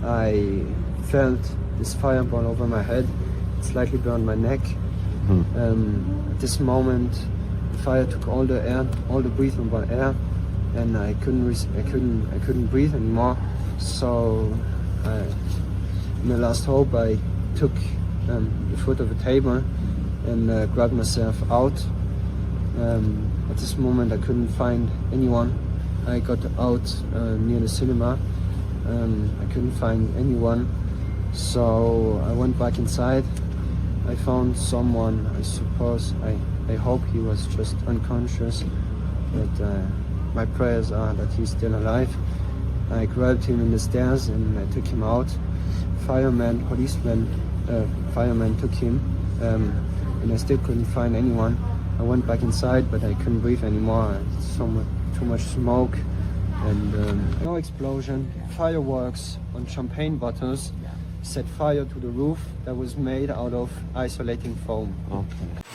I felt this fireball over my head. It slightly burned my neck. At this moment, the fire took all the air, all the breathable air, and I couldn't breathe anymore. So, in the last hope, I took the foot of a table and grabbed myself out. At this moment, I couldn't find anyone. I got out near the cinema. I couldn't find anyone, so I went back inside. I found someone. I suppose, I hope he was just unconscious, but my prayers are that he's still alive. I grabbed him in the stairs and I took him out. Firemen took him, and I still couldn't find anyone. I went back inside, but I couldn't breathe anymore. Too much smoke and no explosion. Fireworks on champagne bottles set fire to the roof that was made out of isolating foam. Okay.